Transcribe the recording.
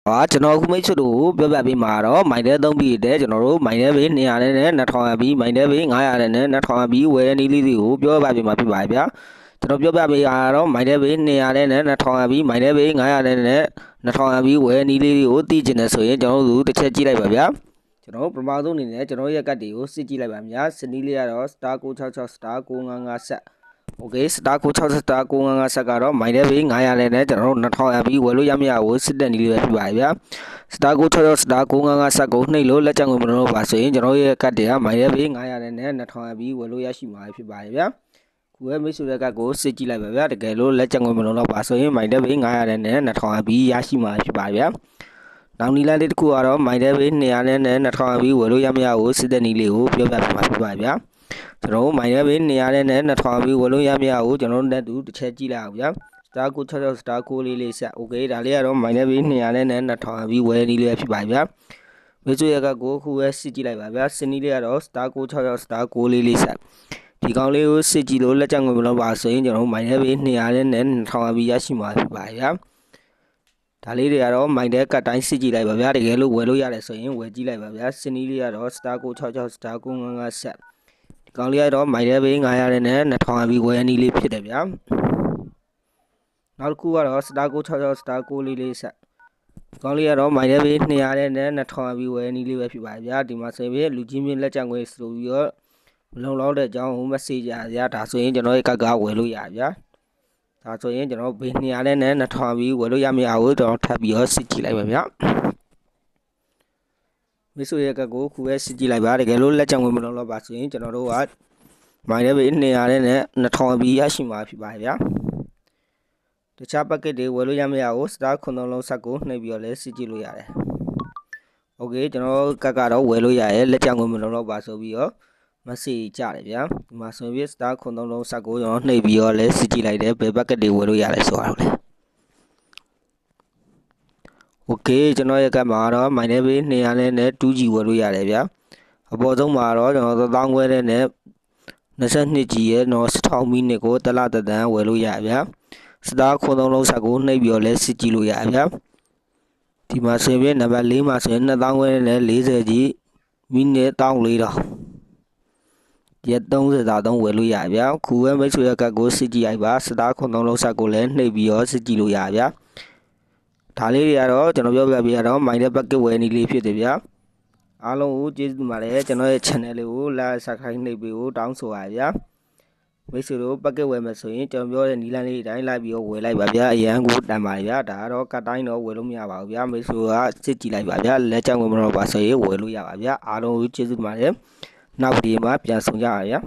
ကျွန်တော်ခုမိတ်ဆွေတို့ပြောပြပေးမှာတော့မိုင်တဲ့3ပြီးတဲ့ကျွန်တော်တို့မိုင်တဲ့ဘေး200နဲ့2000ပြီးမိုင်တဲ့ဘေး900နဲ့2000ပြီးဝယ်နေလေးတွေကိုပြောပြပေးမှာဖြစ်ပါတယ်ဗျာကျွန်တော်ပြောပြပေးတာတော့မိုင်တဲ့ဘေး200နဲ့2000ပြီးမိုင်တဲ့ဘေး900နဲ့2000ပြီးဝယ်နေလေးတွေကိုသိကျင်တယ်ဆိုရင်ကျွန်တော်တို့တစ်ချက်ကြည့်လိုက်ပါဗျာကျွန်တော်ပထမဆုံးအနေနဲ့ကျွန်တော်ရဲ့ကတ်တွေကိုစစ်ကြည့်လိုက်ပါဗျာစနီးလေးကတော့ star 966 star 955ဆက်Okay star 966 star 955ဆက်ကတော့မိုင်တဲ့ဘေး900နဲ့ကျွန်တော်တို့2000ပြီးဝယ်လို့ရမရဘူးစစ်တက်နေလေးပဲဖြစ်ပါတယ်ဗျာ star 966 star 955ဆက်ကိုနှိပ်လို့လက်ကျန်ဝင်မလို့ပါဆိုရင်ကျွန်တော်ရဲ့ကတ်တွေကမိုင်တဲ့ဘေး900နဲ့2000ပြီးဝယ်လို့ရရှိမှာဖြစ်ပါတယ်ဗျာခုပဲမိတ်ဆွေရဲ့ကတ်ကိုစစ်ကြည့်လိုက်ပါဗျာတကယ်လို့လက်ကျန်ဝင်မလို့ပါဆိုရင်မိုင်တဲ့ဘေး900နဲ့2000ပြီးရရှိမှာဖြစ်ပါတယ်ဗျာနောက်နီလာလေးတစ်ခုကတော့မိုင်တဲ့ဘေး200နဲ့2000ပြီးဝယ်လို့ရမရဘူးစစ်တက်နေလေးကိုပြောပြပြမှာဖြစ်ပါတယ်ဗျာကျွန်တော်မိုင်ရဲ့ဘေး200နဲ့2000ပြီးဝယ်လို့ရမရဘူးကျွန်တော်တို့နဲ့တူတစ်ချက်ကြည့်လိုက်အောင်ဗျာ star 966 star 9လေးဆက် okay ဒါလေးကတော့မိုင်ရဲ့ဘေး200နဲ့2000ပြီးဝယ်နေလေးဖြစ်ပါဗျာမိတ်ဆွေရကကိုခုပဲစစ်ကြည့်လိုက်ပါဗျာစနီးလေးကတော့ star 966 star 9လေးဆက်ဒီကောင်လေးကိုစစ်ကြည့်လို့လက်ကျန်ငွေမလို့ပါဆိုရင်ကျွန်တော်မိုင်ရဲ့ဘေး200နဲ့2000ပြီးရရှိမှာဖြစ်ပါဗျာဒါလေးတွေကတော့မိုင်တဲ့ကတ်တိုင်းစစ်ကြည့်လိုက်ပါဗျာတကယ်လို့ဝယ်လို့ရတယ်ဆိုရင်ဝယ်ကြည့်လိုက်ပါဗျာစနီးလေးကတော့ star 966 star 955ဆက်ကောင်းလေးကတော့မိုင်တဲ့ဘေး900နဲ့2000ပြီးဝယ်နေလေးဖြစ်တယ်ဗျာနောက်တစ်ခုကတော့ star 966 star 9လေးဆက်ကောင်းလေးကတော့မိုင်တဲ့ဘေး200နဲ့2000ပြီးဝယ်နေလေးပဲဖြစ်ပါတယ်ဗျာဒီမှာဆိုရင်လူချင်းချင်းလက်ကျန်ငွေဆိုပြီးတော့မလုံလောက်တဲ့အကြောင်းဟို message ရဗျာဒါဆိုရင်ကျွန်တော်ရဲ့ကတ်ကဝယ်လို့ရဗျာဒါဆိုရင်ကျွန်တော်ဘေး200နဲ့2000ပြီးဝယ်လို့ရမရဘူးကျွန်တော်ထပ်ပြီးတော့စစ်ကြည့်လိုက်ပါဗျာမိတ်ဆွေရဲ့ကတ်ကိုခုပဲစစ်ကြည့်လိုက်ပါတကယ်လို့လက်ကျန်ဝင်မလို့တော့ပါဆိုရင်ကျွန်တော်တို့ကမိုင်တဲ့ဘေး200နဲ့2000ပြီးရရှိမှာဖြစ်ပါတယ်ဗျာတခြား packet တွေဝယ်လို့ရမရဘူး star 9လုံးဆက်ကိုနှိပ်ပြီးတော့လည်းစစ်ကြည့်လို့ရတယ် okay ကျွန်တော်ကတ်ကတော့ဝယ်လို့ရတယ်လက်ကျန်ဝင်မလို့တော့ပါဆိုပြီးတော့ message ကြတယ်ဗျာဒီမှာဆိုပြီး star 9လုံးဆက်ကိုကျွန်တော်နှိပ်ပြီးတော့လည်းစစ်ကြည့်လိုက်တယ်ဘယ် packet တွေဝယ်လို့ရတယ်ဆိုတာတော့လေOkay ကျွန်တော်ရဲ့ကတ်မှာတော့မိုင်တဲ့ဘေး200နဲ့ 2G ဝယ်လို့ရတယ်ဗျာအပေါ်ဆုံးမှာတော့ကျွန်တော်1000ခွဲနဲ့22G ရဲ့တော့1000မိနစ်ကိုတလတတန်းဝယ်လို့ရဗျာစတား9လုံးဆက်ကိုနှိပ်ပြီးတော့လဲစစ်ကြည့်လို့ရဗျာဒီမှာဆိုရင်နံပါတ်4မှာဆိုရင်2000ခွဲနဲ့40G မိနစ်1400ရက်30သာသုံးဝယ်လို့ရဗျာခုပဲမိတ်ဆွေရဲ့ကတ်ကိုစစ်ကြည့်လိုက်ပါစတား9လုံးဆက်ကိုလည်းနှိပ်ပြီးတော့စစ်ကြည့်လို့ရဗျာဒါလေးတွေကတော့ကျွန်တော်ပြောပြပြတော့မိုင်တဲ့ packet ဝယ်နေလေးဖြစ်တယ်ဗျာအားလုံးကိုကျေးဇူးပါတယ်ကျွန်တော်ရဲ့ channel လေးကို like subscribe နှိပ်ပေးဖို့တောင်းဆိုပါဗျာမိတ်ဆွေတို့ packet ဝယ်မယ်ဆိုရင်ကျွန်တော်ပြောတဲ့နီလန်းလေးတိုင်းလိုက်ပြီးတော့ဝယ်လိုက်ပါဗျာအရန်ကိုတန်ပါဗျာဒါကတော့ကတ်တိုင်းတော့ဝယ်လို့မရပါဘူးဗျာမိတ်ဆွေကစစ်ကြည့်လိုက်ပါဗျာလက်ကျန်ဝင်မတော့ပါဆိုရင်ဝယ်လို့ရပါဗျာအားလုံးကိုကျေးဇူးပါတယ်နောက်ဗီဒီယိုမှာပြန်ဆုံကြပါဗျာ